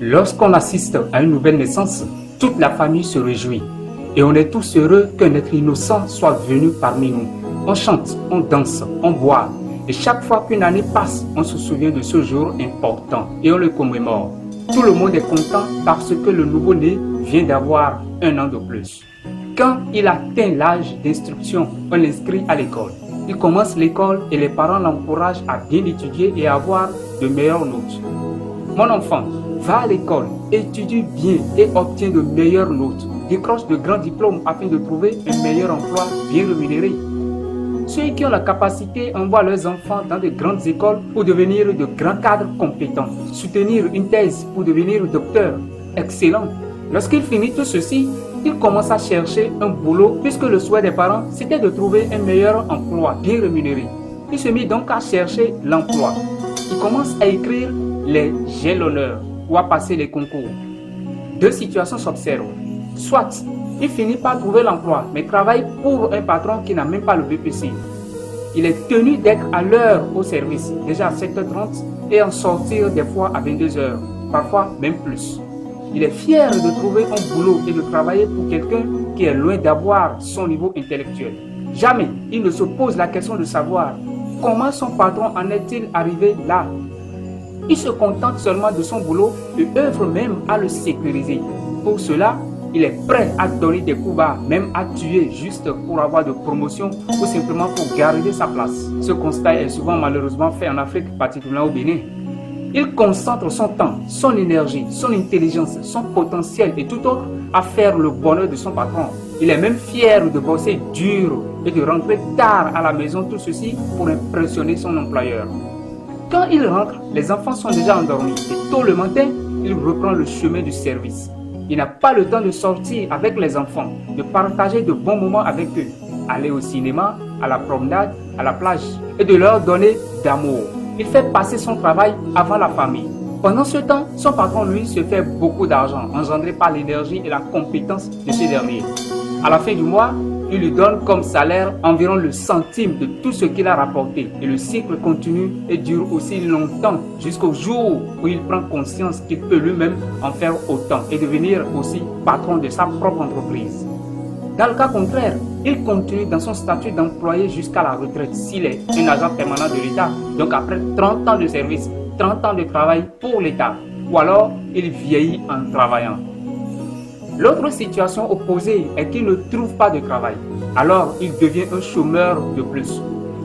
Lorsqu'on assiste à une nouvelle naissance, toute la famille se réjouit et on est tous heureux qu'un être innocent soit venu parmi nous. On chante, on danse, on boit et chaque fois qu'une année passe, on se souvient de ce jour important et on le commémore. Tout le monde est content parce que le nouveau-né vient d'avoir 1 an de plus. Quand il atteint l'âge d'instruction, on l'inscrit à l'école. Il commence l'école et les parents l'encouragent à bien étudier et à avoir de meilleures notes. Mon enfant, va à l'école, étudie bien et obtiens de meilleures notes. Décroche de grands diplômes afin de trouver un meilleur emploi bien rémunéré. Ceux qui ont la capacité envoient leurs enfants dans de grandes écoles pour devenir de grands cadres compétents. Soutenir une thèse pour devenir docteur. Excellent. Lorsqu'il finit tout ceci, il commence à chercher un boulot puisque le souhait des parents, c'était de trouver un meilleur emploi bien rémunéré. Il se mit donc à chercher l'emploi. Il commence à écrire les jalonneurs ou à passer les concours. Deux situations s'observent. Soit il finit par trouver l'emploi, mais travaille pour un patron qui n'a même pas le BPC. Il est tenu d'être à l'heure au service, déjà à 7h30, et en sortir des fois à 22h, parfois même plus. Il est fier de trouver un boulot et de travailler pour quelqu'un qui est loin d'avoir son niveau intellectuel. Jamais il ne se pose la question de savoir comment son patron en est-il arrivé là. Il se contente seulement de son boulot et œuvre même à le sécuriser. Pour cela, il est prêt à donner des coups bas, même à tuer juste pour avoir de promotion ou simplement pour garder sa place. Ce constat est souvent malheureusement fait en Afrique, particulièrement au Bénin. Il concentre son temps, son énergie, son intelligence, son potentiel et tout autre à faire le bonheur de son patron. Il est même fier de bosser dur et de rentrer tard à la maison, tout ceci pour impressionner son employeur. Quand il rentre, les enfants sont déjà endormis et tôt le matin, il reprend le chemin du service. Il n'a pas le temps de sortir avec les enfants, de partager de bons moments avec eux, aller au cinéma, à la promenade, à la plage et de leur donner d'amour. Il fait passer son travail avant la famille. Pendant ce temps, son patron, lui, se fait beaucoup d'argent, engendré par l'énergie et la compétence de ce dernier. À la fin du mois, il lui donne comme salaire environ le centime de tout ce qu'il a rapporté. Et le cycle continue et dure aussi longtemps, jusqu'au jour où il prend conscience qu'il peut lui-même en faire autant et devenir aussi patron de sa propre entreprise. Dans le cas contraire, il continue dans son statut d'employé jusqu'à la retraite s'il est un agent permanent de l'État, donc après 30 ans de service, 30 ans de travail pour l'État, ou alors il vieillit en travaillant. L'autre situation opposée est qu'il ne trouve pas de travail, alors il devient un chômeur de plus.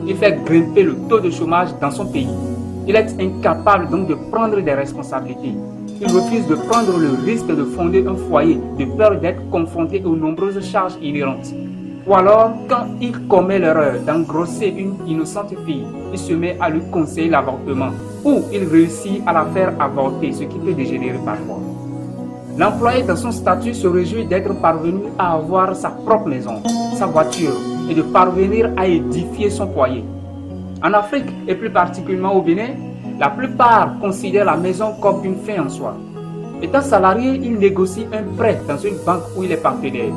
Il fait grimper le taux de chômage dans son pays. Il est incapable donc de prendre des responsabilités. Il refuse de prendre le risque de fonder un foyer de peur d'être confronté aux nombreuses charges inhérentes. Ou alors, quand il commet l'erreur d'engrosser une innocente fille, il se met à lui conseiller l'avortement ou il réussit à la faire avorter, ce qui peut dégénérer parfois. L'employé dans son statut se réjouit d'être parvenu à avoir sa propre maison, sa voiture et de parvenir à édifier son foyer. En Afrique et plus particulièrement au Bénin, la plupart considèrent la maison comme une fin en soi. Étant salarié, il négocie un prêt dans une banque où il est partenaire.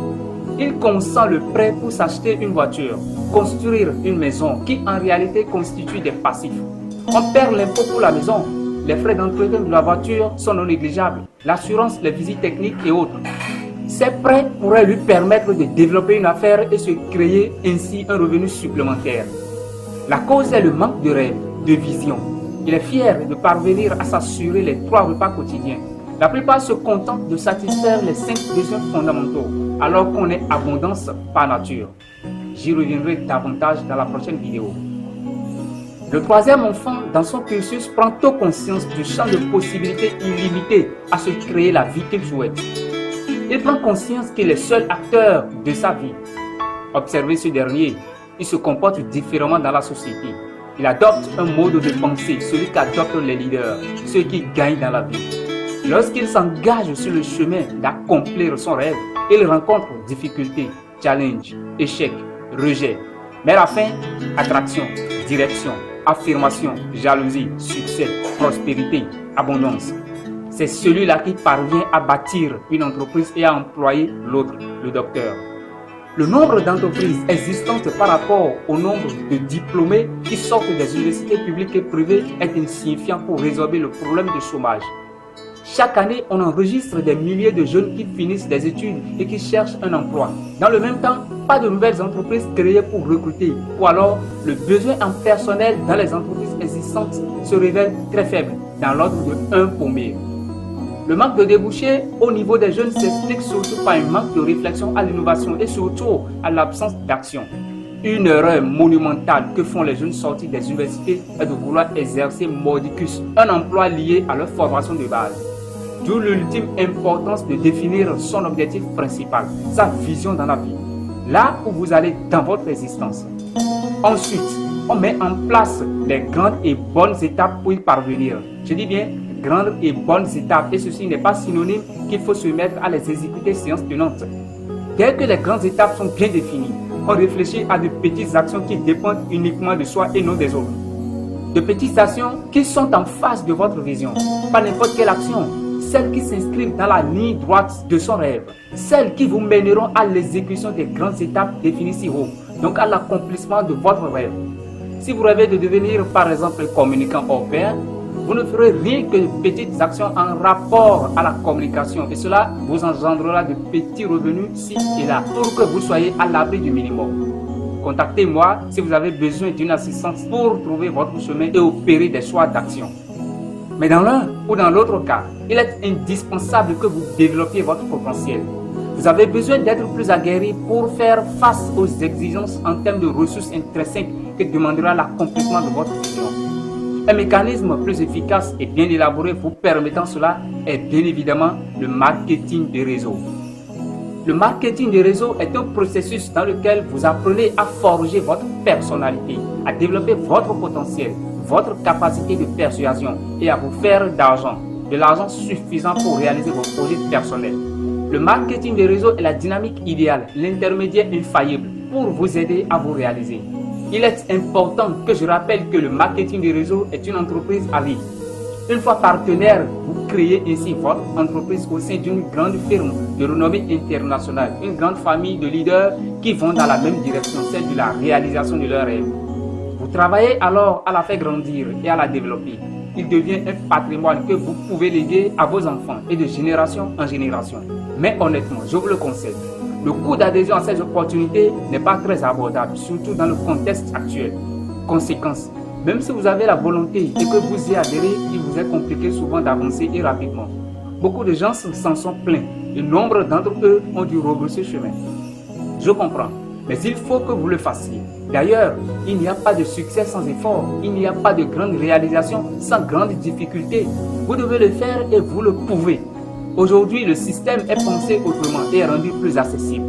Il consent le prêt pour s'acheter une voiture, construire une maison qui en réalité constitue des passifs. On perd l'impôt pour la maison, les frais d'entretien de la voiture sont non négligeables, l'assurance, les visites techniques et autres. Ces prêts pourraient lui permettre de développer une affaire et se créer ainsi un revenu supplémentaire. La cause est le manque de rêve, de vision. Il est fier de parvenir à s'assurer les 3 repas quotidiens. La plupart se contentent de satisfaire les 5 besoins fondamentaux, alors qu'on est abondance par nature. J'y reviendrai davantage dans la prochaine vidéo. Le troisième enfant, dans son cursus, prend tôt conscience du champ de possibilités illimitées à se créer la vie qu'il souhaite. Il prend conscience qu'il est seul acteur de sa vie. Observez ce dernier, il se comporte différemment dans la société. Il adopte un mode de pensée, celui qu'adoptent les leaders, ceux qui gagnent dans la vie. Lorsqu'il s'engage sur le chemin d'accomplir son rêve, il rencontre difficultés, challenges, échecs, rejets. Mais à la fin, attraction, direction, affirmation, jalousie, succès, prospérité, abondance. C'est celui-là qui parvient à bâtir une entreprise et à employer l'autre, le docteur. Le nombre d'entreprises existantes par rapport au nombre de diplômés qui sortent des universités publiques et privées est insignifiant pour résorber le problème du chômage. Chaque année, on enregistre des milliers de jeunes qui finissent des études et qui cherchent un emploi. Dans le même temps, pas de nouvelles entreprises créées pour recruter, ou alors le besoin en personnel dans les entreprises existantes se révèle très faible, dans l'ordre de 1 pour 1000. Le manque de débouchés au niveau des jeunes s'explique surtout par un manque de réflexion à l'innovation et surtout à l'absence d'action. Une erreur monumentale que font les jeunes sortis des universités est de vouloir exercer mordicus, un emploi lié à leur formation de base. D'où l'ultime importance de définir son objectif principal, sa vision dans la vie, là où vous allez dans votre existence. Ensuite, on met en place les grandes et bonnes étapes pour y parvenir. Je dis bien grandes et bonnes étapes, et ceci n'est pas synonyme qu'il faut se mettre à les exécuter séance tenante. Dès que les grandes étapes sont bien définies, on réfléchit à de petites actions qui dépendent uniquement de soi et non des autres. De petites actions qui sont en face de votre vision, pas n'importe quelle action, celles qui s'inscrivent dans la ligne droite de son rêve, celles qui vous mèneront à l'exécution des grandes étapes définies si haut, donc à l'accomplissement de votre rêve. Si vous rêvez de devenir par exemple communicant hors pair, vous ne ferez rien que de petites actions en rapport à la communication et cela vous engendrera de petits revenus ci et là pour que vous soyez à l'abri du minimum. Contactez-moi si vous avez besoin d'une assistance pour trouver votre chemin et opérer des choix d'action. Mais dans l'un ou dans l'autre cas, il est indispensable que vous développiez votre potentiel. Vous avez besoin d'être plus aguerri pour faire face aux exigences en termes de ressources intrinsèques que demandera l'accomplissement de votre vision. Un mécanisme plus efficace et bien élaboré vous permettant cela est bien évidemment le marketing des réseaux. Le marketing des réseaux est un processus dans lequel vous apprenez à forger votre personnalité, à développer votre potentiel, votre capacité de persuasion et à vous faire de l'argent suffisant pour réaliser vos projets personnels. Le marketing des réseaux est la dynamique idéale, l'intermédiaire infaillible pour vous aider à vous réaliser. Il est important que je rappelle que le marketing des réseaux est une entreprise à vie. Une fois partenaire, vous créez ainsi votre entreprise au sein d'une grande firme de renommée internationale, une grande famille de leaders qui vont dans la même direction, celle de la réalisation de leurs rêves. Vous travaillez alors à la faire grandir et à la développer. Il devient un patrimoine que vous pouvez léguer à vos enfants et de génération en génération. Mais honnêtement, je vous le conseille, le coût d'adhésion à ces opportunités n'est pas très abordable, surtout dans le contexte actuel. Conséquence, même si vous avez la volonté et que vous y adhérez, il vous est compliqué souvent d'avancer et rapidement. Beaucoup de gens s'en sont plaints et nombre d'entre eux ont dû rebrousser chemin. Je comprends, mais il faut que vous le fassiez. D'ailleurs, il n'y a pas de succès sans effort, il n'y a pas de grande réalisation sans grande difficulté. Vous devez le faire et vous le pouvez. Aujourd'hui, le système est pensé autrement et est rendu plus accessible.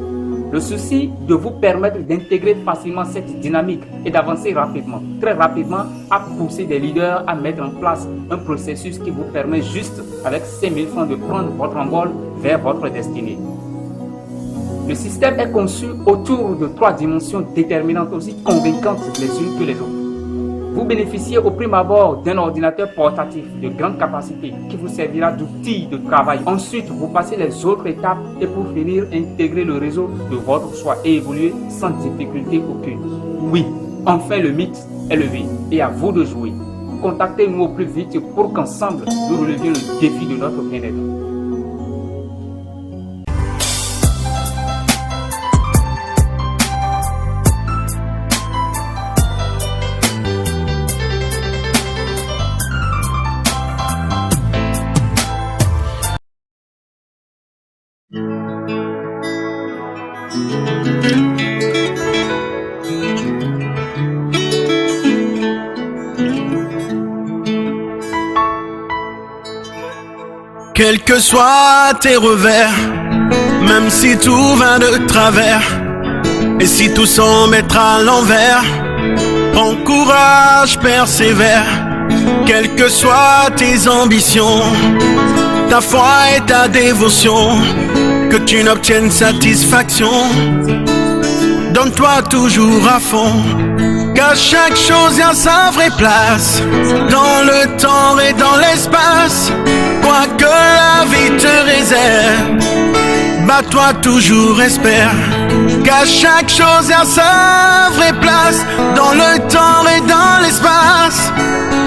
Le souci de vous permettre d'intégrer facilement cette dynamique et d'avancer rapidement, très rapidement, à pousser des leaders à mettre en place un processus qui vous permet juste, avec 5 000 francs, de prendre votre envol vers votre destinée. Le système est conçu autour de 3 dimensions déterminantes aussi convaincantes les unes que les autres. Vous bénéficiez au prime abord d'un ordinateur portatif de grande capacité qui vous servira d'outil de travail. Ensuite, vous passez les autres étapes et pour finir, intégrer le réseau de votre choix et évoluer sans difficulté aucune. Oui, enfin le mythe est levé et à vous de jouer. Contactez-nous au plus vite pour qu'ensemble, nous relevions le défi de notre bien-être. Quels que soient tes revers, même si tout va de travers, et si tout semble être à l'envers, prends courage, persévère. Quelles que soient tes ambitions, ta foi et ta dévotion, que tu n'obtiennes satisfaction, donne-toi toujours à fond. Qu'à chaque chose y a sa vraie place, dans le temps et dans l'espace, quoi que la vie te réserve, bats-toi toujours, espère. Qu'à chaque chose y a sa vraie place, dans le temps et dans l'espace,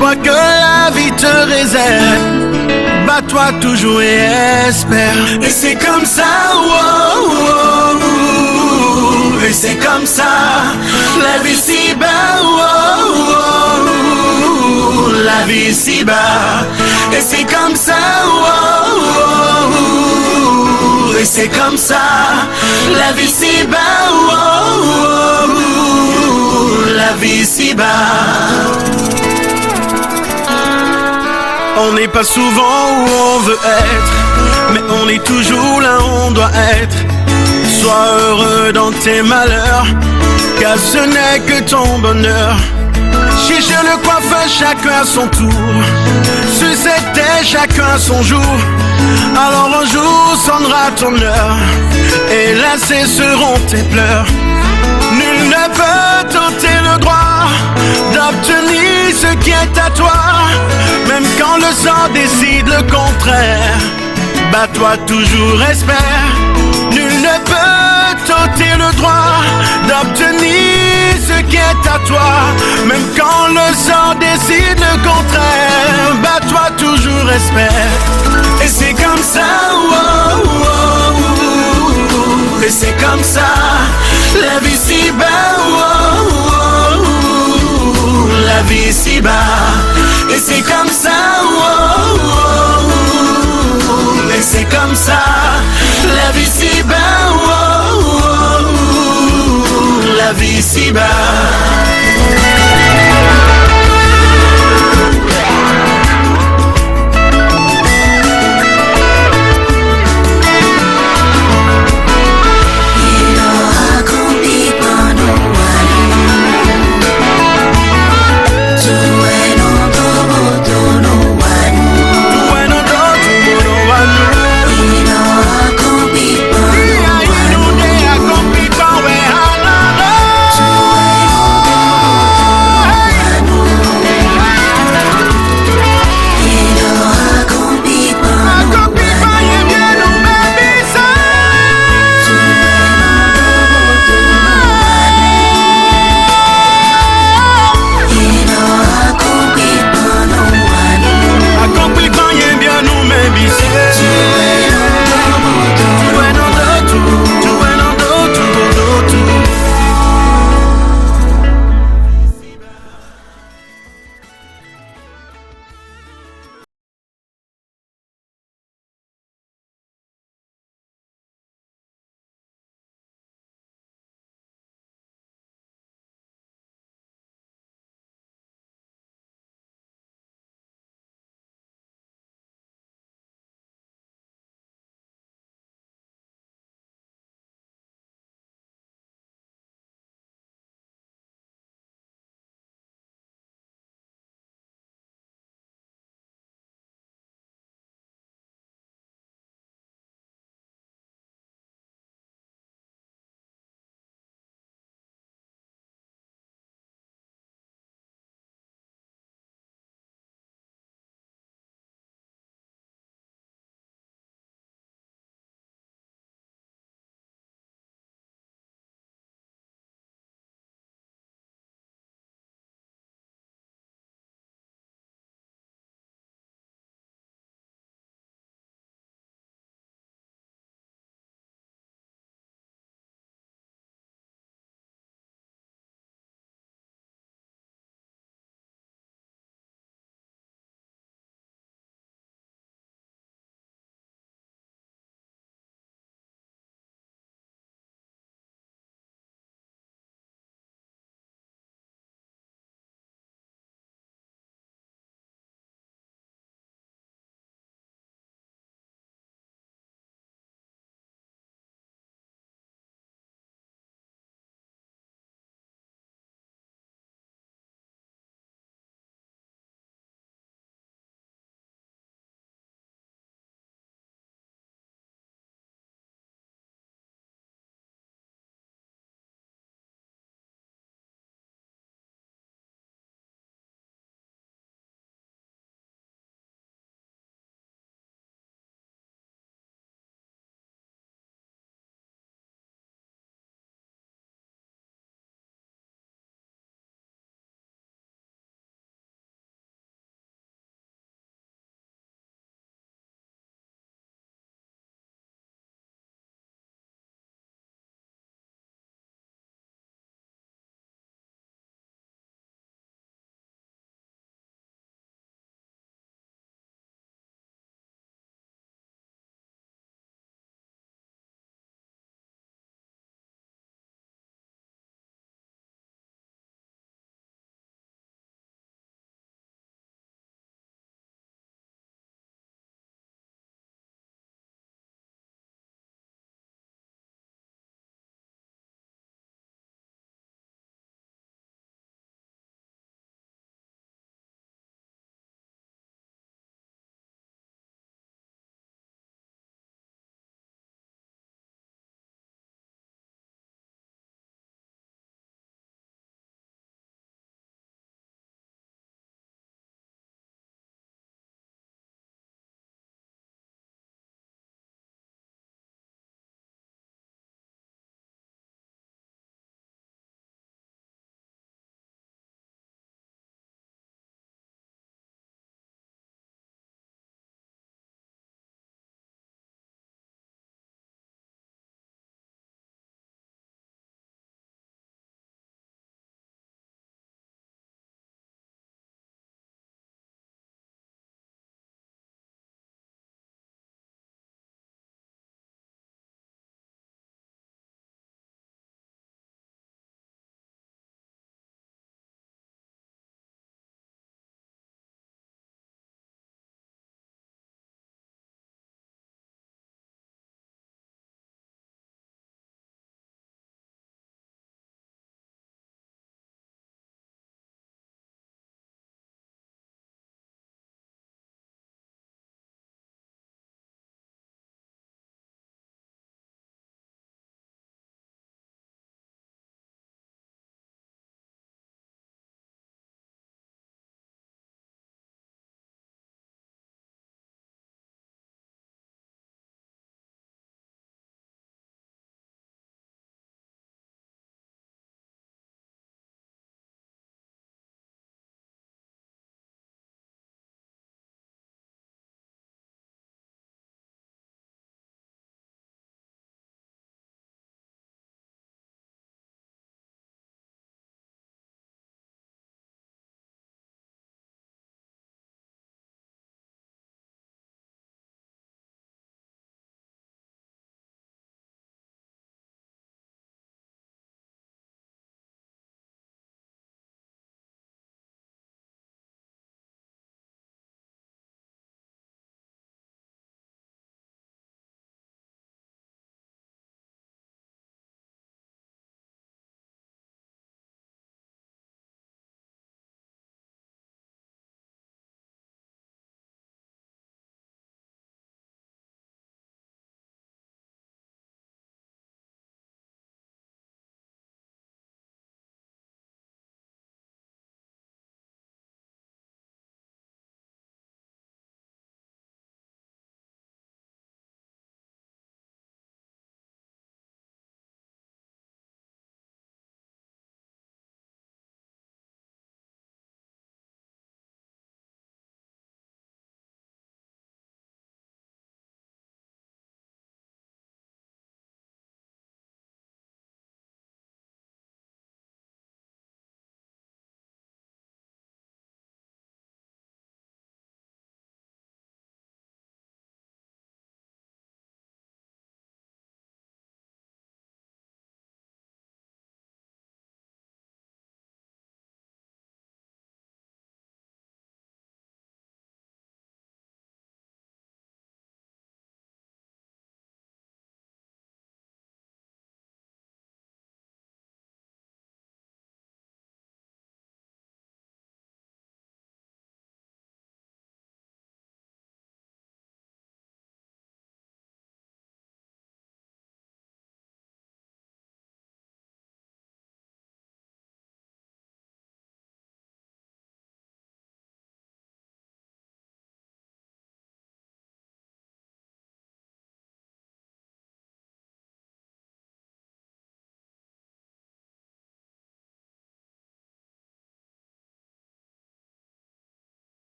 quoi que la vie te réserve, bats-toi toujours et espère. Et c'est comme ça, oh, oh, oh. Et c'est comme ça, la vie si bas, oh, oh, oh. La vie si bas. Et c'est comme ça, oh, oh, oh. Et c'est comme ça, la vie si bas, oh, oh, oh. La vie si bas. On n'est pas souvent où on veut être, mais on est toujours là où on doit être. Sois heureux dans tes malheurs, car ce n'est que ton bonheur. Chez le coiffeur, chacun à son tour. Sur cette terre, chacun à son jour. Alors un jour sonnera ton heure, et là cesseront tes pleurs. Nul ne peut t'ôter le droit d'obtenir ce qui est à toi, même quand le sang décide le contraire. Bats-toi toujours, espère. Nul ne peut t'ôter le droit d'obtenir ce qui est à toi, même quand le sang décide le contraire. Bats-toi toujours, espère. Et c'est comme ça, oh, oh, oh. Et c'est comme ça, la vie si bas, oh, oh, oh. La vie si bas. Et c'est comme ça, oh, oh, oh. Et c'est comme ça, la vie si bas, oh, oh, oh. La vie si bas.